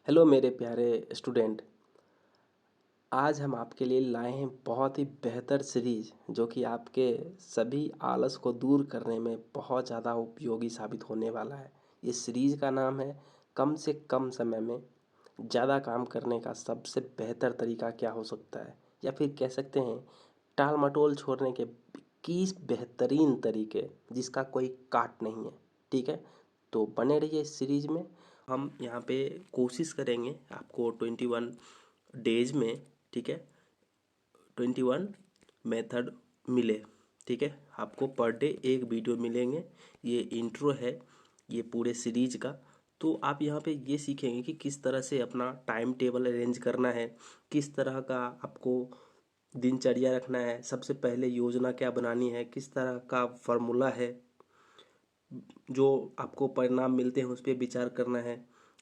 Hello मेरे प्यारे student. आज हम आपके लिए लाए हैं बहुत ही बेहतर सीरीज जो कि आपके सभी आलस को दूर करने में बहुत ज़्यादा उपयोगी साबित होने वाला है। इस सीरीज का नाम है कम से कम समय में ज़्यादा काम करने का सबसे बेहतर तरीका क्या हो सकता है, या फिर कह सकते हैं टाल मटोल छोड़ने के 21 बेहतरीन तरीके जिसका कोई काट नहीं है। ठीक है, तो बने रहिए इस सीरीज में। हम यहाँ पे कोशिश करेंगे आपको 21 डेज में, ठीक है, 21 मेथड मिले। ठीक है, आपको पर डे एक वीडियो मिलेंगे। ये इंट्रो है ये पूरे सीरीज का। तो आप यहाँ पे ये सीखेंगे कि किस तरह से अपना टाइम टेबल अरेंज करना है, किस तरह का आपको दिनचर्या रखना है, सबसे पहले योजना क्या बनानी है, किस तरह का फॉर्मूला है, जो आपको परिणाम मिलते हैं उस पर विचार करना है,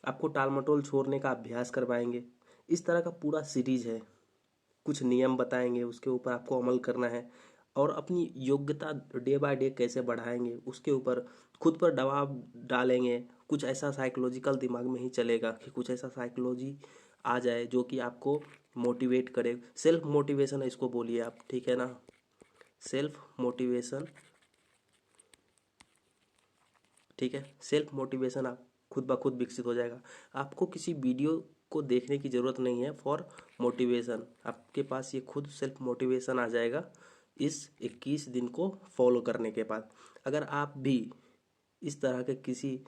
आपको टाल मटोल छोड़ने का अभ्यास करवाएंगे। इस तरह का पूरा सीरीज है। कुछ नियम बताएंगे, उसके ऊपर आपको अमल करना है और अपनी योग्यता डे बाय डे कैसे बढ़ाएंगे उसके ऊपर खुद पर दबाव डालेंगे। कुछ ऐसा साइकोलॉजिकल दिमाग में ही चलेगा कि कुछ ऐसा साइकोलॉजी आ जाए जो कि आपको मोटिवेट करे। सेल्फ मोटिवेशन इसको बोलिए आप, ठीक है ना। सेल्फ मोटिवेशन, ठीक है, सेल्फ मोटिवेशन आप खुद ब खुद विकसित हो जाएगा। आपको किसी वीडियो को देखने की ज़रूरत नहीं है फॉर मोटिवेशन, आपके पास ये खुद सेल्फ मोटिवेशन आ जाएगा इस 21 दिन को फॉलो करने के बाद। अगर आप भी इस तरह के किसी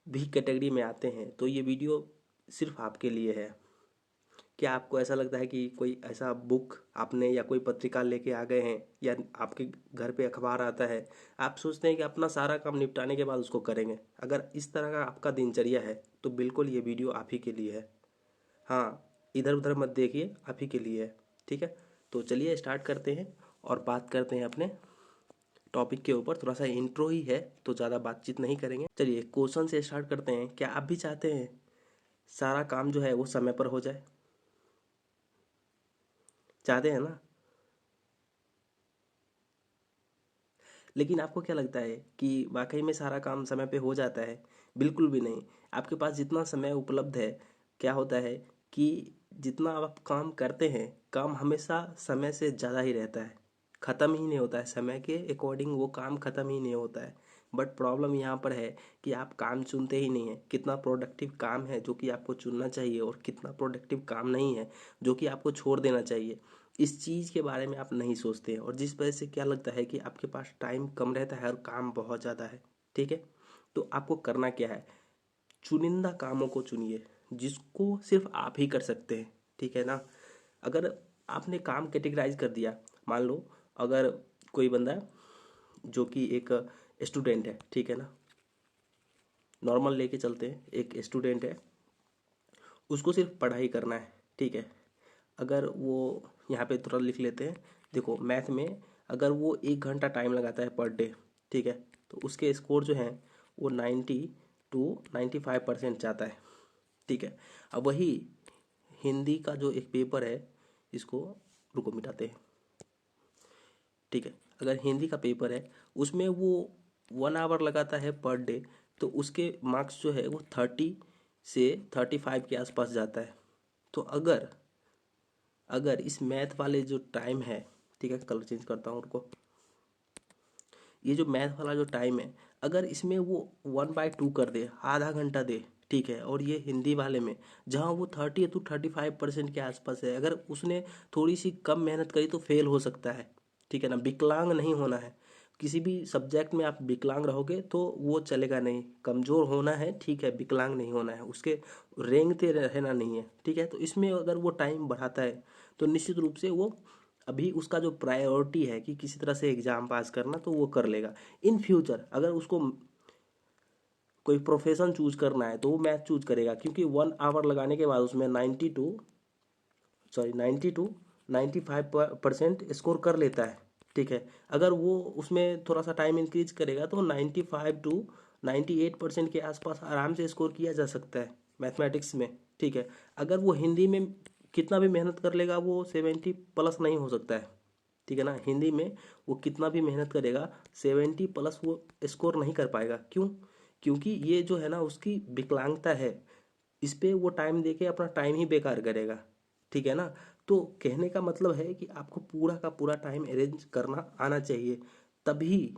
भी कैटेगरी में आते हैं तो ये वीडियो सिर्फ आपके लिए है। क्या आपको ऐसा लगता है कि कोई ऐसा बुक आपने या कोई पत्रिका लेके आ गए हैं, या आपके घर पे अखबार आता है, आप सोचते हैं कि अपना सारा काम निपटाने के बाद उसको करेंगे? अगर इस तरह का आपका दिनचर्या है तो बिल्कुल ये वीडियो आप ही के लिए है। हाँ, इधर उधर मत देखिए, आप ही के लिए है। ठीक है, तो चलिए स्टार्ट करते हैं और बात करते हैं अपने टॉपिक के ऊपर। थोड़ा सा इंट्रो ही है तो ज़्यादा बातचीत नहीं करेंगे। चलिए क्वेश्चन से स्टार्ट करते हैं। क्या आप भी चाहते हैं सारा काम जो है वो समय पर हो जाए? चाहते हैं ना। लेकिन आपको क्या लगता है कि वाकई में सारा काम समय पे हो जाता है? बिल्कुल भी नहीं। आपके पास जितना समय उपलब्ध है, क्या होता है कि जितना आप काम करते हैं, काम हमेशा समय से ज़्यादा ही रहता है, ख़त्म ही नहीं होता है। समय के अकॉर्डिंग वो काम ख़त्म ही नहीं होता है। बट प्रॉब्लम यहाँ पर है कि आप काम चुनते ही नहीं हैं। कितना प्रोडक्टिव काम है जो कि आपको चुनना चाहिए और कितना प्रोडक्टिव काम नहीं है जो कि आपको छोड़ देना चाहिए, इस चीज़ के बारे में आप नहीं सोचते हैं। और जिस वजह से क्या लगता है कि आपके पास टाइम कम रहता है और काम बहुत ज़्यादा है। ठीक है, तो आपको करना क्या है, चुनिंदा कामों को चुनिए जिसको सिर्फ आप ही कर सकते हैं। ठीक है ना। अगर आपने काम कैटेगराइज कर दिया, मान लो अगर कोई बंदा जो कि एक स्टूडेंट है, ठीक है ना, नॉर्मल लेके चलते हैं, एक स्टूडेंट है, उसको सिर्फ पढ़ाई करना है। ठीक है, अगर वो यहाँ पे थोड़ा लिख लेते हैं, देखो मैथ में अगर वो 1 घंटा टाइम लगाता है पर डे, ठीक है, तो उसके स्कोर जो हैं वो 90 to 95% जाता है। ठीक है, अब वही हिंदी का जो एक पेपर है, इसको रुको मिटाते हैं। ठीक है, अगर हिंदी का पेपर है उसमें वो 1 आवर लगाता है पर डे, तो उसके मार्क्स जो है वो 30 से 35 के आसपास जाता है। तो अगर अगर इस मैथ वाले जो टाइम है, ठीक है, कलर चेंज करता हूँ उनको, ये जो मैथ वाला जो टाइम है, अगर इसमें वो 1/2 कर दे, आधा घंटा दे, ठीक है, और ये हिंदी वाले में जहाँ वो 30 to 35% के आसपास है, अगर उसने थोड़ी सी कम मेहनत करी तो फेल हो सकता है। ठीक है ना, विकलांग नहीं होना है। किसी भी सब्जेक्ट में आप विकलांग रहोगे तो वो चलेगा नहीं। कमज़ोर होना है, ठीक है, विकलांग नहीं होना है, उसके रेंगते रहना नहीं है। ठीक है, तो इसमें अगर वो टाइम बढ़ाता है तो निश्चित रूप से वो अभी उसका जो प्रायोरिटी है कि किसी तरह से एग्ज़ाम पास करना, तो वो कर लेगा। इन फ्यूचर अगर उसको कोई प्रोफेशन चूज करना है तो वो मैथ चूज करेगा, क्योंकि 1 आवर लगाने के बाद उसमें 92 स्कोर कर लेता है। ठीक है, अगर वो उसमें थोड़ा सा टाइम इंक्रीज करेगा तो 95 to 98% के आसपास आराम से स्कोर किया जा सकता है मैथमेटिक्स में। ठीक है, अगर वो हिंदी में कितना भी मेहनत कर लेगा वो 70+ नहीं हो सकता है। ठीक है ना, हिंदी में वो कितना भी मेहनत करेगा 70+ वो स्कोर नहीं कर पाएगा। क्यों? क्योंकि ये जो है ना उसकी विकलांगता है। इस पे वो टाइम दे के अपना टाइम ही बेकार करेगा, ठीक है ना। तो कहने का मतलब है कि आपको पूरा का पूरा टाइम अरेंज करना आना चाहिए, तभी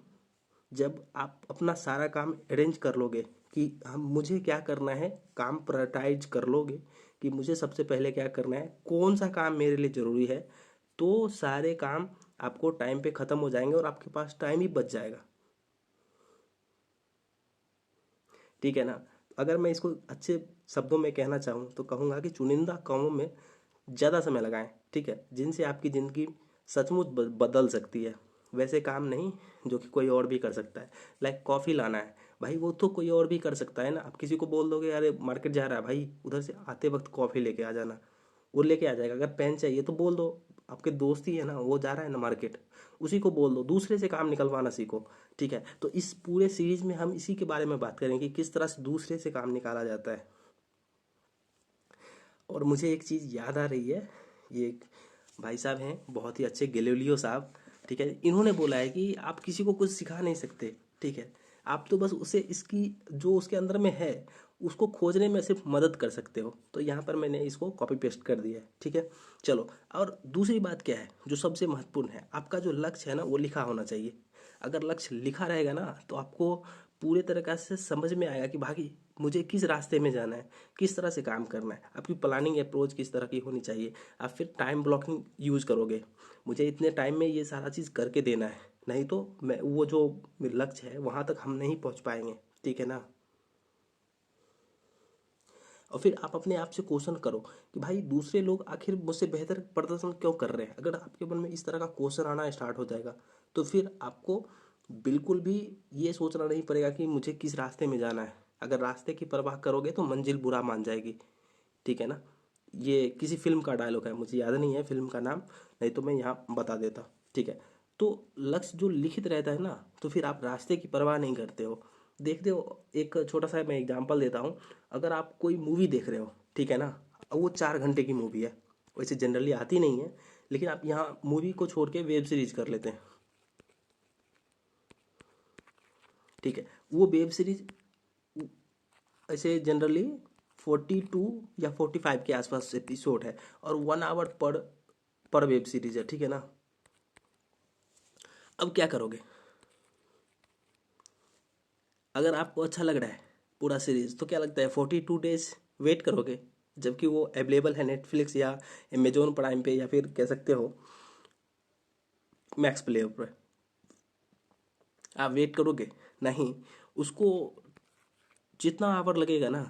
जब आप अपना सारा काम अरेंज कर लोगे कि हम मुझे क्या करना है, काम प्रायोरिटाइज कर लोगे कि मुझे सबसे पहले क्या करना है, कौन सा काम मेरे लिए ज़रूरी है, तो सारे काम आपको टाइम पे ख़त्म हो जाएंगे और आपके पास टाइम ही बच जाएगा, ठीक है ना। अगर मैं इसको अच्छे शब्दों में कहना चाहूँ तो कहूँगा कि चुनिंदा कामों में ज़्यादा समय लगाएं, ठीक है, जिनसे आपकी ज़िंदगी सचमुच बदल सकती है। वैसे काम नहीं जो कि कोई और भी कर सकता है। लाइक कॉफ़ी लाना है, भाई वो तो कोई और भी कर सकता है ना। आप किसी को बोल दोगे अरे मार्केट जा रहा है भाई, उधर से आते वक्त कॉफ़ी लेके आ जाना, वो लेके आ जाएगा। अगर पेन चाहिए तो बोल दो, आपके दोस्त ही है ना, वो जा रहा है ना मार्केट, उसी को बोल दो, दूसरे से काम निकलवाना सीखो, ठीक है। तो इस पूरे सीरीज में हम इसी के बारे में बात करेंगे कि किस तरह से दूसरे से काम निकाला जाता है। और मुझे एक चीज़ याद आ रही है, ये एक भाई साहब हैं बहुत ही अच्छे, गैलीलियो साहब, ठीक है, इन्होंने बोला है कि आप किसी को कुछ सिखा नहीं सकते, ठीक है, आप तो बस उसे इसकी जो उसके अंदर में है उसको खोजने में सिर्फ मदद कर सकते हो। तो यहाँ पर मैंने इसको कॉपी पेस्ट कर दिया है, ठीक है। चलो, और दूसरी बात क्या है जो सबसे महत्वपूर्ण है, आपका जो लक्ष्य है ना वो लिखा होना चाहिए। अगर लक्ष्य लिखा रहेगा ना तो आपको पूरे तरीक़े से समझ में आएगा कि भाई मुझे किस रास्ते में जाना है, किस तरह से काम करना है, आपकी प्लानिंग अप्रोच किस तरह की होनी चाहिए। आप फिर टाइम ब्लॉकिंग यूज करोगे, मुझे इतने टाइम में ये सारा चीज़ करके देना है, नहीं तो मैं वो जो लक्ष्य है वहाँ तक हम नहीं पहुँच पाएंगे, ठीक है ना। और फिर आप अपने आप से क्वेश्चन करो कि भाई दूसरे लोग आखिर मुझसे बेहतर प्रदर्शन क्यों कर रहे हैं। अगर आपके मन में इस तरह का क्वेश्चन आना स्टार्ट हो जाएगा तो फिर आपको बिल्कुल भी ये सोचना नहीं पड़ेगा कि मुझे किस रास्ते में जाना है। अगर रास्ते की परवाह करोगे तो मंजिल बुरा मान जाएगी, ठीक है ना। ये किसी फिल्म का डायलॉग है, मुझे याद नहीं है फिल्म का नाम, नहीं तो मैं यहाँ बता देता, ठीक है। तो लक्ष्य जो लिखित रहता है ना तो फिर आप रास्ते की परवाह नहीं करते हो। देखते हो, एक छोटा सा मैं एग्जांपल देता हूँ। अगर आप कोई मूवी देख रहे हो, ठीक है ना, अब वो 4 घंटे की मूवी है, वैसे जनरली आती नहीं है, लेकिन आप यहाँ मूवी को छोड़ के वेब सीरीज कर लेते हैं, ठीक है। वो वेब सीरीज ऐसे जनरली 42 या 45 के आसपास एपिसोड है और 1 आवर पर पर वेब सीरीज है, ठीक है ना। अब क्या करोगे, अगर आपको अच्छा लग रहा है पूरा सीरीज तो क्या लगता है 42 डेज वेट करोगे, जबकि वो अवेलेबल है नेटफ्लिक्स या अमेजोन प्राइम पे या फिर कह सकते हो मैक्स प्ले पर, आप वेट करोगे नहीं। उसको जितना आवर लगेगा ना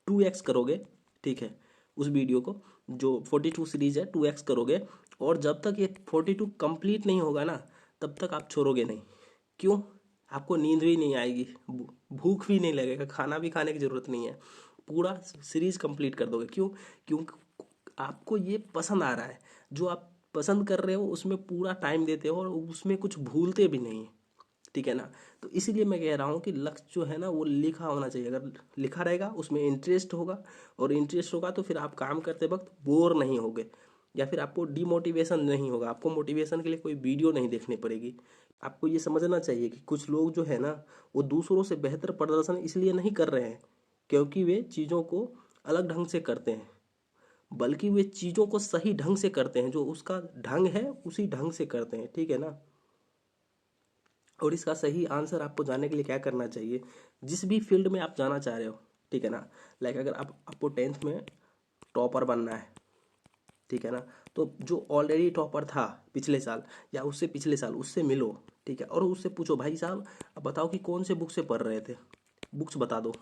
2x करोगे, ठीक है, उस वीडियो को जो 42 सीरीज है 2x करोगे। और जब तक ये 42 कंप्लीट नहीं होगा ना तब तक आप छोड़ोगे नहीं। क्यों, आपको नींद भी नहीं आएगी, भूख भी नहीं लगेगा, खाना भी खाने की ज़रूरत नहीं है, पूरा सीरीज कंप्लीट कर दोगे। क्यों, क्योंकि आपको ये पसंद आ रहा है, जो आप पसंद कर रहे हो उसमें पूरा टाइम देते हो और उसमें कुछ भूलते भी नहीं, ठीक है ना। तो इसीलिए मैं कह रहा हूँ कि लक्ष्य जो है ना वो लिखा होना चाहिए। अगर लिखा रहेगा उसमें इंटरेस्ट होगा, और इंटरेस्ट होगा तो फिर आप काम करते वक्त बोर नहीं होगे, या फिर आपको डीमोटिवेशन नहीं होगा, आपको मोटिवेशन के लिए कोई वीडियो नहीं देखनी पड़ेगी। आपको ये समझना चाहिए कि कुछ लोग जो है ना वो दूसरों से बेहतर प्रदर्शन इसलिए नहीं कर रहे हैं क्योंकि वे चीज़ों को अलग ढंग से करते हैं, बल्कि वे चीज़ों को सही ढंग से करते हैं, जो उसका ढंग है उसी ढंग से करते हैं, ठीक है ना। और इसका सही आंसर आपको जानने के लिए क्या करना चाहिए, जिस भी फील्ड में आप जाना चाह रहे हो, ठीक है ना। लाइक अगर आपको 10th में टॉपर बनना है, ठीक है ना, तो जो ऑलरेडी टॉपर था पिछले साल या उससे पिछले साल उससे मिलो, ठीक है, और उससे पूछो भाई साहब अब बताओ कि कौन से बुक से पढ़ रहे थे, बुक्स बता दो,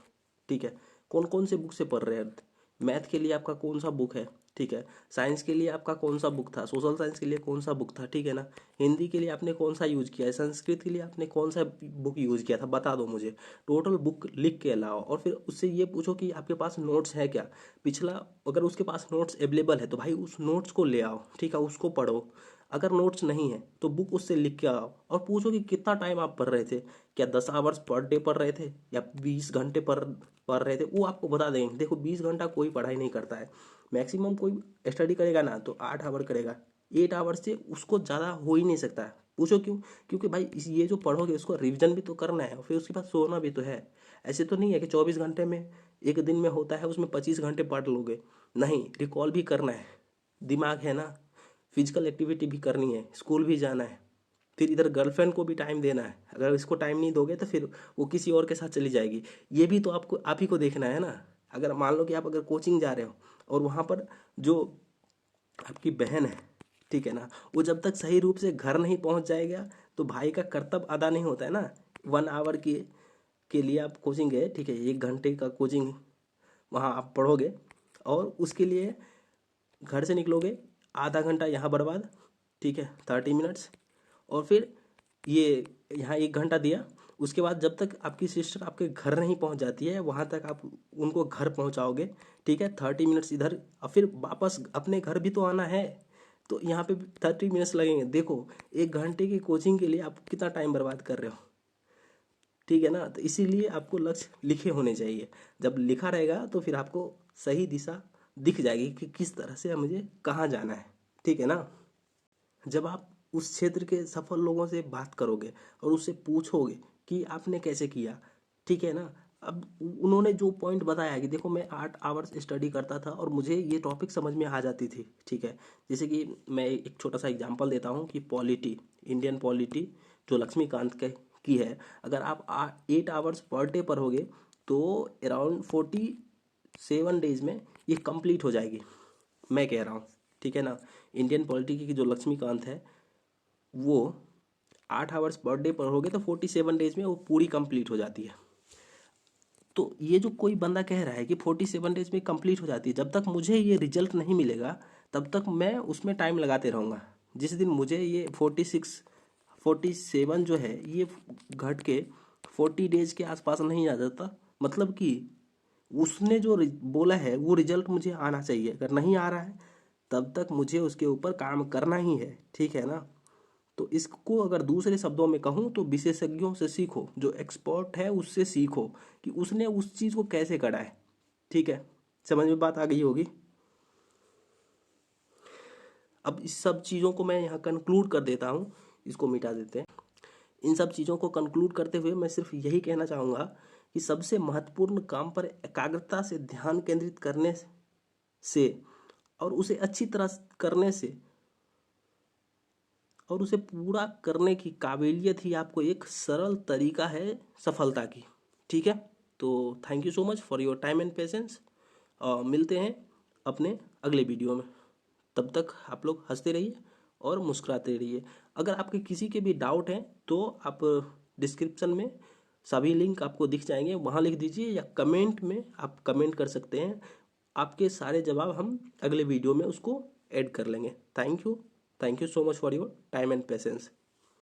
ठीक है, कौन कौन से बुक से पढ़ रहे हैं। मैथ के लिए आपका कौन सा बुक है, ठीक है, साइंस के लिए आपका कौन सा बुक था, सोशल साइंस के लिए कौन सा बुक था, ठीक है ना, हिंदी के लिए आपने कौन सा यूज़ किया है, संस्कृत के लिए आपने कौन सा बुक यूज़ किया था, बता दो मुझे। टोटल बुक लिख के लाओ और फिर उससे ये पूछो कि आपके पास नोट्स है क्या पिछला। अगर उसके पास नोट्स अवेलेबल है तो भाई उस नोट्स को ले आओ, ठीक है, उसको पढ़ो। अगर नोट्स नहीं है तो बुक उससे लिख के आओ और पूछो कि कितना टाइम आप पढ़ रहे थे, क्या 10 आवर्स पर डे पढ़ रहे थे या 20 घंटे पढ़ रहे थे, वो आपको बता देंगे। देखो 20 घंटा कोई पढ़ाई नहीं करता है, मैक्सिमम कोई स्टडी करेगा ना तो 8 आवर करेगा, 8 आवर से उसको ज़्यादा हो ही नहीं सकता है, पूछो क्यों? क्योंकि भाई ये जो पढ़ोगे उसको रिवीजन भी तो करना है और फिर उसके बाद सोना भी तो है। ऐसे तो नहीं है कि 24 घंटे में एक दिन में होता है उसमें 25 घंटे पढ़ लोगे। नहीं, रिकॉल भी करना है, दिमाग है ना, फिजिकल एक्टिविटी भी करनी है, स्कूल भी जाना है, फिर इधर गर्लफ्रेंड को भी टाइम देना है। अगर इसको टाइम नहीं दोगे तो फिर वो किसी और के साथ चली जाएगी। ये भी तो आपको आप ही को देखना है ना। अगर मान लो कि आप अगर कोचिंग जा रहे हो और वहाँ पर जो आपकी बहन है, ठीक है ना, वो जब तक सही रूप से घर नहीं पहुँच जाएगा तो भाई का कर्तव्य अदा नहीं होता है ना। 1 आवर के लिए आप कोचिंग गए, ठीक है, 1 घंटे का कोचिंग वहाँ आप पढ़ोगे और उसके लिए घर से निकलोगे, आधा घंटा यहाँ बर्बाद, ठीक है, 30 मिनट्स, और फिर ये यहाँ 1 घंटा दिया। उसके बाद जब तक आपकी सिस्टर आपके घर नहीं पहुँच जाती है वहाँ तक आप उनको घर पहुँचाओगे, ठीक है, 30 मिनट्स इधर, और फिर वापस अपने घर भी तो आना है, तो यहाँ पे 30 मिनट्स लगेंगे। देखो 1 घंटे की कोचिंग के लिए आप कितना टाइम बर्बाद कर रहे हो, ठीक है ना। तो इसीलिए आपको लक्ष्य लिखे होने चाहिए। जब लिखा रहेगा तो फिर आपको सही दिशा दिख जाएगी कि किस तरह से मुझे कहाँ जाना है, ठीक है ना। जब आप उस क्षेत्र के सफल लोगों से बात करोगे और उससे पूछोगे कि आपने कैसे किया, ठीक है ना। अब उन्होंने जो पॉइंट बताया कि देखो मैं 8 आवर्स स्टडी करता था और मुझे ये टॉपिक समझ में आ जाती थी, ठीक है। जैसे कि मैं एक छोटा सा एग्जांपल देता हूँ कि पॉलिटी, इंडियन पॉलिटी जो लक्ष्मीकांत के की है, अगर आप 8 आवर्स पर डे पढ़ोगे तो अराउंड 47 डेज में ये कंप्लीट हो जाएगी, मैं कह रहा हूँ, ठीक है ना। इंडियन पॉलिटी की जो लक्ष्मीकांत है वो 8 आवर्स पर डे पढ़ोगे तो 47 डेज में वो पूरी कंप्लीट हो जाती है। तो ये जो कोई बंदा कह रहा है कि 47 डेज में कंप्लीट हो जाती है, जब तक मुझे ये रिजल्ट नहीं मिलेगा तब तक मैं उसमें टाइम लगाते रहूँगा। जिस दिन मुझे ये 47 जो है ये घट के 40 डेज के आसपास नहीं आ जाता, मतलब कि उसने जो बोला है वो रिजल्ट मुझे आना चाहिए। अगर नहीं आ रहा है तब तक मुझे उसके ऊपर काम करना ही है, ठीक है ना। तो इसको अगर दूसरे शब्दों में कहूँ तो विशेषज्ञों से सीखो, जो एक्सपर्ट है उससे सीखो कि उसने उस चीज़ को कैसे करा है, ठीक है। समझ में बात आ गई होगी। अब इस सब चीज़ों को मैं यहाँ कंक्लूड कर देता हूँ, इसको मिटा देते हैं। इन सब चीज़ों को कंक्लूड करते हुए मैं सिर्फ यही कहना चाहूँगा कि सबसे महत्वपूर्ण काम पर एकाग्रता से ध्यान केंद्रित करने से और उसे अच्छी तरह करने से और उसे पूरा करने की काबिलियत ही आपको एक सरल तरीका है सफलता की, ठीक है। तो thank you so much for your time and patience. मिलते हैं अपने अगले वीडियो में। तब तक आप लोग हंसते रहिए और मुस्कुराते रहिए। अगर आपके किसी के भी डाउट हैं तो आप डिस्क्रिप्शन में सभी लिंक आपको दिख जाएंगे, वहाँ लिख दीजिए, या कमेंट में आप कमेंट कर सकते हैं। आपके सारे जवाब हम अगले वीडियो में उसको ऐड कर लेंगे। Thank you so much for your time and patience.